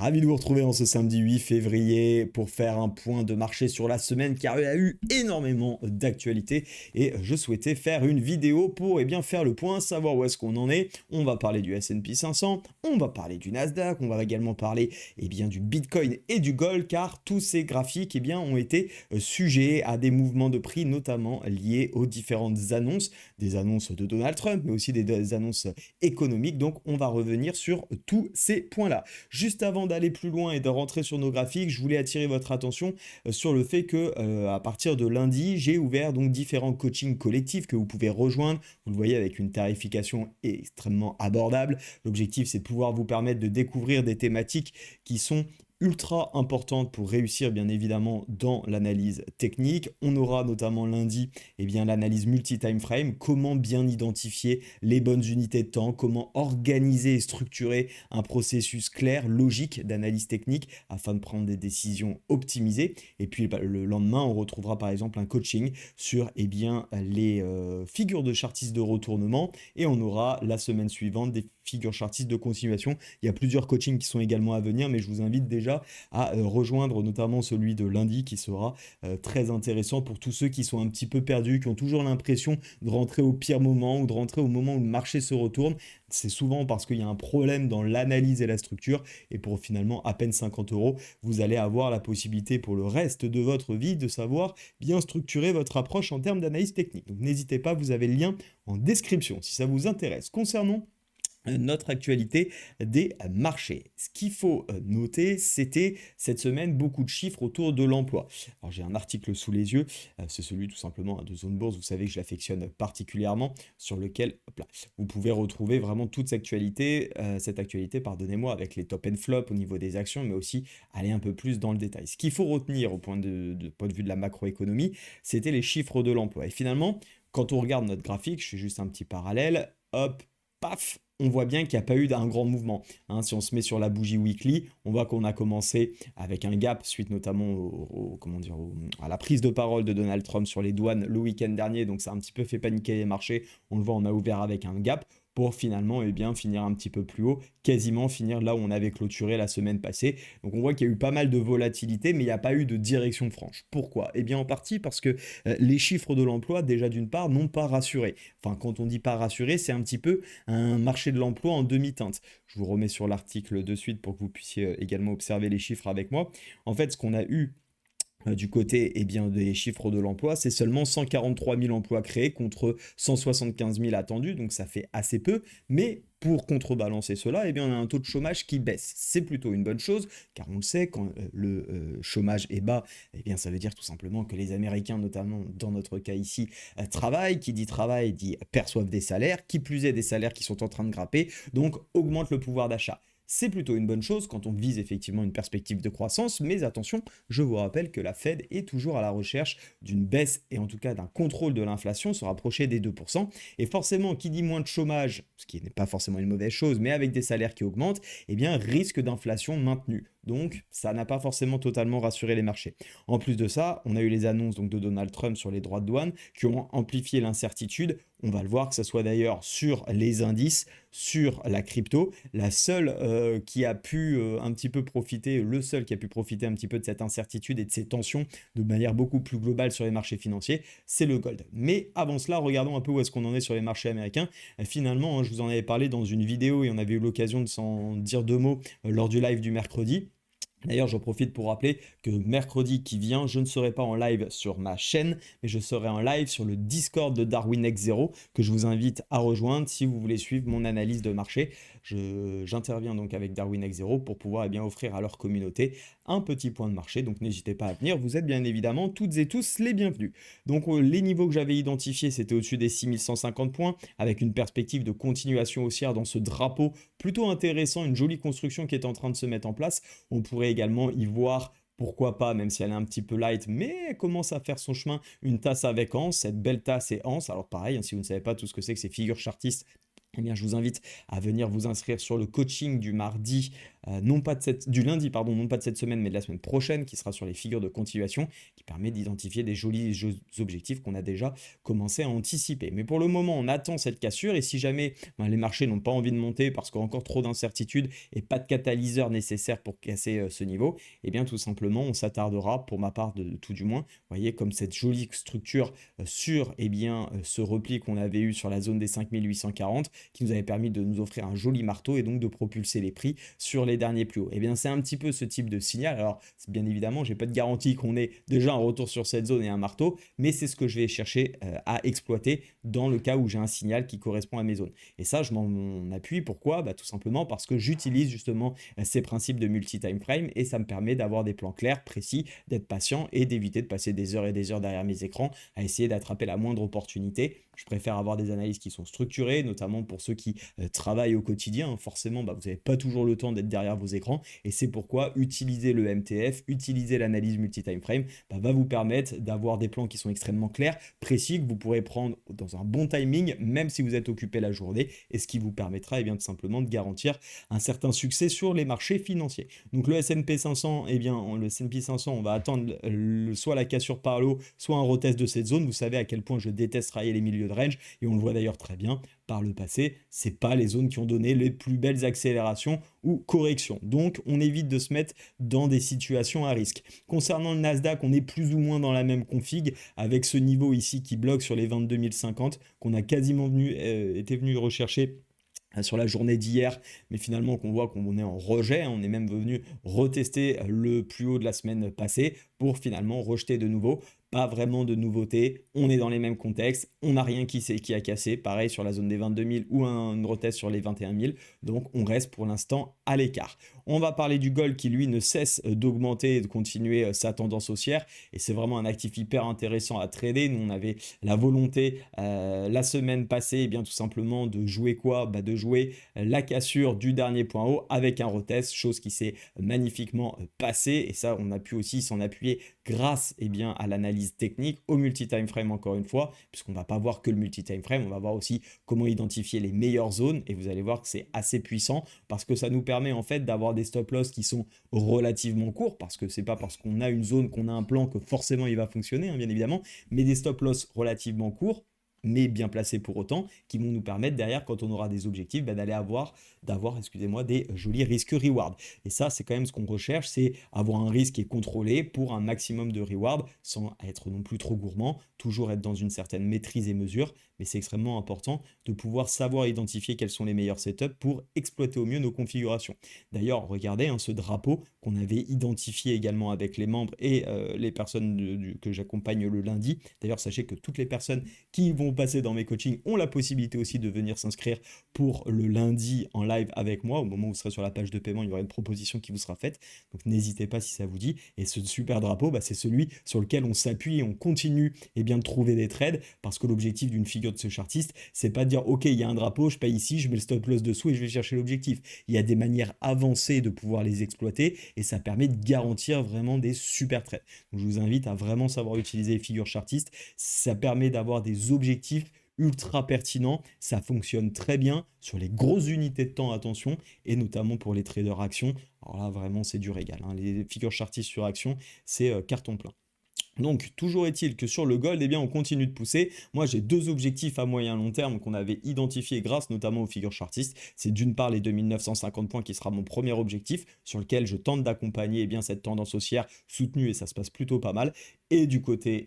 Ravi de vous retrouver en ce samedi 8 février pour faire un point de marché sur la semaine car il y a eu énormément d'actualités et je souhaitais faire une vidéo pour faire le point, savoir où est-ce qu'on en est. On va parler du S&P 500, on va parler du Nasdaq, on va également parler du Bitcoin et du Gold car tous ces graphiques ont été sujets à des mouvements de prix notamment liés aux différentes annonces, des annonces de Donald Trump mais aussi des annonces économiques. Donc on va revenir sur tous ces points-là. Juste avant d'aller plus loin et de rentrer sur nos graphiques, je voulais attirer votre attention sur le fait que à partir de lundi, j'ai ouvert donc différents coachings collectifs que vous pouvez rejoindre. Vous le voyez avec une tarification extrêmement abordable. L'objectif, c'est de pouvoir vous permettre de découvrir des thématiques qui sont ultra importante pour réussir bien évidemment dans l'analyse technique. On aura notamment lundi l'analyse multi-time frame, comment bien identifier les bonnes unités de temps, comment organiser et structurer un processus clair, logique d'analyse technique afin de prendre des décisions optimisées. Et puis le lendemain, on retrouvera par exemple un coaching sur les figures de chartistes de retournement et on aura la semaine suivante des figures chartistes de continuation. Il y a plusieurs coachings qui sont également à venir, mais je vous invite déjà à rejoindre notamment celui de lundi qui sera très intéressant pour tous ceux qui sont un petit peu perdus, qui ont toujours l'impression de rentrer au pire moment ou de rentrer au moment où le marché se retourne. C'est souvent parce qu'il y a un problème dans l'analyse et la structure et pour finalement à peine 50 euros, vous allez avoir la possibilité pour le reste de votre vie de savoir bien structurer votre approche en termes d'analyse technique. Donc n'hésitez pas, vous avez le lien en description si ça vous intéresse. Concernant notre actualité des marchés. Ce qu'il faut noter, c'était cette semaine beaucoup de chiffres autour de l'emploi. Alors j'ai un article sous les yeux, c'est celui tout simplement de Zone Bourse, vous savez que je l'affectionne particulièrement, sur lequel vous pouvez retrouver vraiment toute cette actualité, pardonnez-moi, avec les top and flop au niveau des actions, mais aussi aller un peu plus dans le détail. Ce qu'il faut retenir au point de vue de la macroéconomie, c'était les chiffres de l'emploi. Et finalement, quand on regarde notre graphique, je fais juste un petit parallèle, hop, paf, on voit bien qu'il n'y a pas eu d'un grand mouvement. Si on se met sur la bougie weekly, on voit qu'on a commencé avec un gap suite notamment à la prise de parole de Donald Trump sur les douanes le week-end dernier. Donc ça a un petit peu fait paniquer les marchés. On le voit, on a ouvert avec un gap pour finalement finir un petit peu plus haut, quasiment finir là où on avait clôturé la semaine passée. Donc on voit qu'il y a eu pas mal de volatilité, mais il n'y a pas eu de direction franche. Pourquoi? En partie parce que les chiffres de l'emploi, déjà d'une part, n'ont pas rassuré. Enfin, quand on dit pas rassuré, c'est un petit peu un marché de l'emploi en demi-teinte. Je vous remets sur l'article de suite pour que vous puissiez également observer les chiffres avec moi. En fait, ce qu'on a eu du côté des chiffres de l'emploi, c'est seulement 143 000 emplois créés contre 175 000 attendus, donc ça fait assez peu, mais pour contrebalancer cela, on a un taux de chômage qui baisse. C'est plutôt une bonne chose, car on le sait, quand le chômage est bas, ça veut dire tout simplement que les Américains, notamment dans notre cas ici, travaillent. Qui dit travail dit perçoivent des salaires, qui plus est des salaires qui sont en train de grimper, donc augmente le pouvoir d'achat. C'est plutôt une bonne chose quand on vise effectivement une perspective de croissance, mais attention, je vous rappelle que la Fed est toujours à la recherche d'une baisse et en tout cas d'un contrôle de l'inflation, se rapprocher des 2%. Et forcément, qui dit moins de chômage, ce qui n'est pas forcément une mauvaise chose, mais avec des salaires qui augmentent, risque d'inflation maintenu. Donc, ça n'a pas forcément totalement rassuré les marchés. En plus de ça, on a eu les annonces de Donald Trump sur les droits de douane qui ont amplifié l'incertitude. On va le voir, que ce soit d'ailleurs sur les indices, sur la crypto. La seule qui a pu un petit peu profiter, le seul qui a pu profiter un petit peu de cette incertitude et de ces tensions de manière beaucoup plus globale sur les marchés financiers, c'est le gold. Mais avant cela, regardons un peu où est-ce qu'on en est sur les marchés américains. Finalement, je vous en avais parlé dans une vidéo et on avait eu l'occasion de s'en dire deux mots lors du live du mercredi. D'ailleurs, j'en profite pour rappeler que mercredi qui vient, je ne serai pas en live sur ma chaîne, mais je serai en live sur le Discord de Darwin X 0 que je vous invite à rejoindre si vous voulez suivre mon analyse de marché. J'interviens donc avec Darwin X 0 pour pouvoir offrir à leur communauté un petit point de marché. Donc n'hésitez pas à venir, vous êtes bien évidemment toutes et tous les bienvenus. Donc les niveaux que j'avais identifiés, c'était au-dessus des 6150 points, avec une perspective de continuation haussière dans ce drapeau plutôt intéressant, une jolie construction qui est en train de se mettre en place. On pourrait également y voir, pourquoi pas, même si elle est un petit peu light, mais elle commence à faire son chemin, une tasse avec anse, cette belle tasse et anse. Alors pareil, si vous ne savez pas tout ce que c'est que ces figures chartistes, eh bien, je vous invite à venir vous inscrire sur le coaching du mardi, du lundi, pardon, non pas de cette semaine, mais de la semaine prochaine, qui sera sur les figures de continuation, qui permet d'identifier des jolis objectifs qu'on a déjà commencé à anticiper. Mais pour le moment, on attend cette cassure, et si jamais les marchés n'ont pas envie de monter parce qu'il y a encore trop d'incertitudes et pas de catalyseur nécessaire pour casser ce niveau, eh bien, tout simplement, on s'attardera, pour ma part, de tout du moins, vous voyez, comme cette jolie structure sur ce repli qu'on avait eu sur la zone des 5840, qui nous avait permis de nous offrir un joli marteau et donc de propulser les prix sur les derniers plus hauts. Et bien c'est un petit peu ce type de signal. Alors bien évidemment, j'ai pas de garantie qu'on ait déjà un retour sur cette zone et un marteau, mais c'est ce que je vais chercher à exploiter dans le cas où j'ai un signal qui correspond à mes zones. Et ça, je m'en appuie. Pourquoi? Tout simplement parce que j'utilise justement ces principes de multi-time frame et ça me permet d'avoir des plans clairs, précis, d'être patient et d'éviter de passer des heures et des heures derrière mes écrans à essayer d'attraper la moindre opportunité. Je préfère avoir des analyses qui sont structurées, notamment pour ceux qui travaillent au quotidien. Forcément, vous n'avez pas toujours le temps d'être derrière vos écrans et c'est pourquoi utiliser le MTF, utiliser l'analyse multi-time frame va vous permettre d'avoir des plans qui sont extrêmement clairs, précis, que vous pourrez prendre dans un bon timing, même si vous êtes occupé la journée, et ce qui vous permettra tout simplement de garantir un certain succès sur les marchés financiers. Donc le S&P 500, le S&P 500, on va attendre soit la cassure par le haut, soit un retest de cette zone. Vous savez à quel point je déteste railler les milieux de range, et on le voit d'ailleurs très bien par le passé, c'est pas les zones qui ont donné les plus belles accélérations ou corrections. Donc on évite de se mettre dans des situations à risque. Concernant le Nasdaq, on est plus ou moins dans la même config avec ce niveau ici qui bloque sur les 22 050 qu'on a quasiment été venu rechercher sur la journée d'hier, mais finalement qu'on voit qu'on est en rejet, on est même venu retester le plus haut de la semaine passée pour finalement rejeter de nouveau. Pas vraiment de nouveauté, on est dans les mêmes contextes, on n'a rien qui a cassé, pareil sur la zone des 22 000 ou un retest sur les 21 000, donc on reste pour l'instant à l'écart. On va parler du gold qui lui ne cesse d'augmenter et de continuer sa tendance haussière, et c'est vraiment un actif hyper intéressant à trader. Nous on avait la volonté la semaine passée, tout simplement de jouer quoi? De jouer la cassure du dernier point haut avec un retest, chose qui s'est magnifiquement passée, et ça on a pu aussi s'en appuyer grâce à l'analyse technique, au multi-time frame encore une fois, puisqu'on ne va pas voir que le multi-time frame, on va voir aussi comment identifier les meilleures zones, et vous allez voir que c'est assez puissant parce que ça nous permet en fait d'avoir des stop loss qui sont relativement courts, parce que c'est pas parce qu'on a une zone, qu'on a un plan que forcément il va fonctionner, bien évidemment, mais des stop loss relativement courts, mais bien placés pour autant, qui vont nous permettre derrière, quand on aura des objectifs, d'avoir des jolis risques-reward. Et ça, c'est quand même ce qu'on recherche, c'est avoir un risque qui est contrôlé pour un maximum de reward, sans être non plus trop gourmand, toujours être dans une certaine maîtrise et mesure, mais c'est extrêmement important de pouvoir savoir identifier quels sont les meilleurs setups pour exploiter au mieux nos configurations. D'ailleurs, regardez ce drapeau qu'on avait identifié également avec les membres et les personnes que j'accompagne le lundi. D'ailleurs, sachez que toutes les personnes qui vont passer dans mes coachings ont la possibilité aussi de venir s'inscrire pour le lundi en live avec moi. Au moment où vous serez sur la page de paiement, il y aura une proposition qui vous sera faite. Donc n'hésitez pas si ça vous dit. Et ce super drapeau, c'est celui sur lequel on s'appuie et on continue de trouver des trades, parce que l'objectif d'une figure de ce chartiste, c'est pas de dire ok, il y a un drapeau, je paye ici, je mets le stop loss dessous et je vais chercher l'objectif. Il y a des manières avancées de pouvoir les exploiter et ça permet de garantir vraiment des super trades. Donc je vous invite à vraiment savoir utiliser les figures chartistes. Ça permet d'avoir des objectifs ultra pertinents, ça fonctionne très bien sur les grosses unités de temps, attention, et notamment pour les traders actions. Alors là vraiment c'est du régal, les figures chartistes sur action, c'est carton plein. Donc, toujours est-il que sur le gold, on continue de pousser. Moi, j'ai deux objectifs à moyen long terme qu'on avait identifiés grâce notamment aux figures chartistes. C'est d'une part les 2950 points qui sera mon premier objectif, sur lequel je tente d'accompagner cette tendance haussière soutenue et ça se passe plutôt pas mal. Et du côté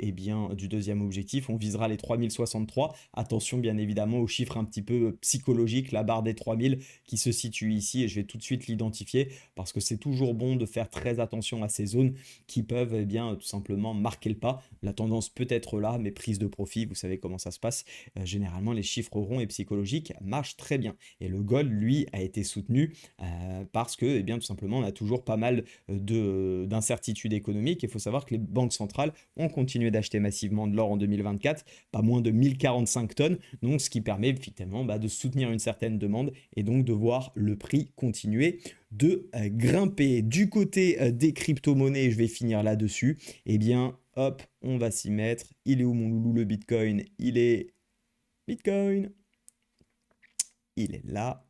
du deuxième objectif, on visera les 3063. Attention bien évidemment aux chiffres un petit peu psychologiques, la barre des 3000 qui se situe ici, et je vais tout de suite l'identifier parce que c'est toujours bon de faire très attention à ces zones qui peuvent tout simplement marquer le pas. La tendance peut être là, mais prise de profit, vous savez comment ça se passe. Généralement, les chiffres ronds et psychologiques marchent très bien. Et le gold, lui, a été soutenu parce que, tout simplement, on a toujours pas mal d'incertitudes économiques. Il faut savoir que les banques centrales ont continué d'acheter massivement de l'or en 2024, pas moins de 1045 tonnes, donc ce qui permet effectivement de soutenir une certaine demande et donc de voir le prix continuer de grimper. Du côté des crypto-monnaies, je vais finir là-dessus, hop, on va s'y mettre. Il est où mon loulou le Bitcoin? Il est Bitcoin. il est là.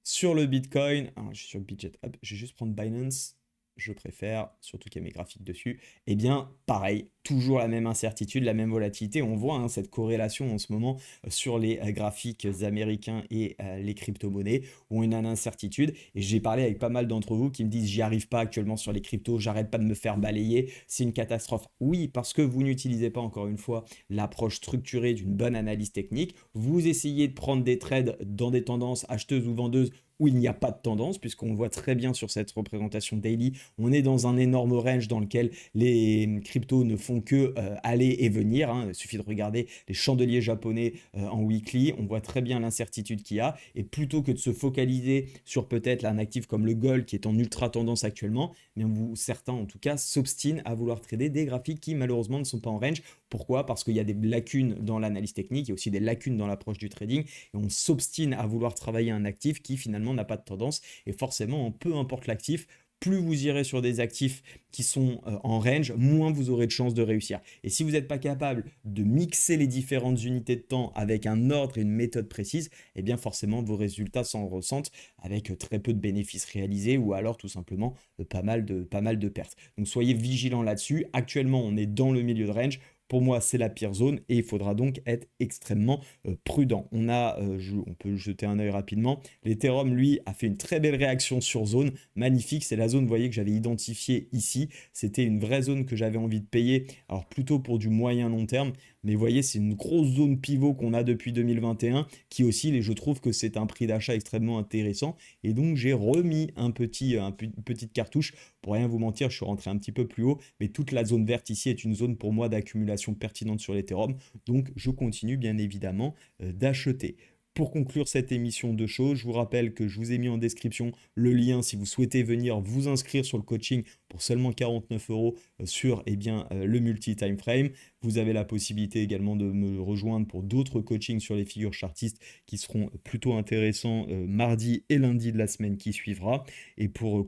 Sur le Bitcoin, je suis sur Bitget, hop, je vais juste prendre Binance, je préfère, surtout qu'il y a mes graphiques dessus. Eh bien, pareil, toujours la même incertitude, la même volatilité. On voit cette corrélation en ce moment sur les graphiques américains et les crypto-monnaies où on a une incertitude. Et j'ai parlé avec pas mal d'entre vous qui me disent j'y arrive pas actuellement sur les cryptos, j'arrête pas de me faire balayer, c'est une catastrophe. Oui, parce que vous n'utilisez pas encore une fois l'approche structurée d'une bonne analyse technique. Vous essayez de prendre des trades dans des tendances acheteuses ou vendeuses où il n'y a pas de tendance, puisqu'on voit très bien sur cette représentation daily, on est dans un énorme range dans lequel les cryptos ne font que aller et venir. Il suffit de regarder les chandeliers japonais en weekly, on voit très bien l'incertitude qu'il y a, et plutôt que de se focaliser sur peut-être un actif comme le gold qui est en ultra tendance actuellement, eh bien certains en tout cas s'obstinent à vouloir trader des graphiques qui malheureusement ne sont pas en range. Pourquoi? Parce qu'il y a des lacunes dans l'analyse technique, il y a aussi des lacunes dans l'approche du trading, et on s'obstine à vouloir travailler un actif qui finalement n'a pas de tendance, et forcément, peu importe l'actif, plus vous irez sur des actifs qui sont en range, moins vous aurez de chances de réussir. Et si vous n'êtes pas capable de mixer les différentes unités de temps avec un ordre et une méthode précise, eh bien forcément vos résultats s'en ressentent avec très peu de bénéfices réalisés ou alors tout simplement pas mal de pertes. Donc soyez vigilants là-dessus. Actuellement, on est dans le milieu de range. Pour moi, c'est la pire zone et il faudra donc être extrêmement prudent. On peut jeter un œil rapidement. L'Ethereum, lui, a fait une très belle réaction sur zone. Magnifique, c'est la zone, vous voyez, que j'avais identifiée ici. C'était une vraie zone que j'avais envie de payer, alors plutôt pour du moyen long terme. Mais vous voyez, c'est une grosse zone pivot qu'on a depuis 2021 qui oscille et je trouve que c'est un prix d'achat extrêmement intéressant. Et donc, j'ai remis une petite cartouche. Pour rien vous mentir, je suis rentré un petit peu plus haut, mais toute la zone verte ici est une zone pour moi d'accumulation pertinente sur l'Ethereum. Donc, je continue bien évidemment d'acheter. Pour conclure cette émission de choses, je vous rappelle que je vous ai mis en description le lien si vous souhaitez venir vous inscrire sur le coaching pour seulement 49 € sur le multi-time frame. Vous avez la possibilité également de me rejoindre pour d'autres coachings sur les figures chartistes qui seront plutôt intéressants mardi et lundi de la semaine qui suivra. Et pour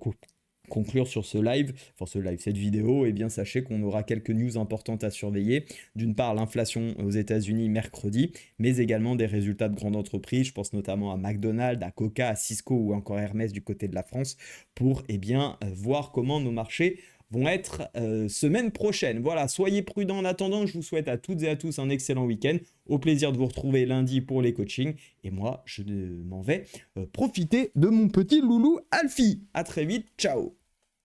conclure sur cette vidéo, sachez qu'on aura quelques news importantes à surveiller. D'une part, l'inflation aux États-Unis mercredi, mais également des résultats de grandes entreprises. Je pense notamment à McDonald's, à Coca, à Cisco ou encore Hermès du côté de la France pour voir comment nos marchés vont être semaine prochaine. Voilà, soyez prudents en attendant. Je vous souhaite à toutes et à tous un excellent week-end. Au plaisir de vous retrouver lundi pour les coachings. Et moi, je m'en vais profiter de mon petit loulou Alfie. À très vite. Ciao.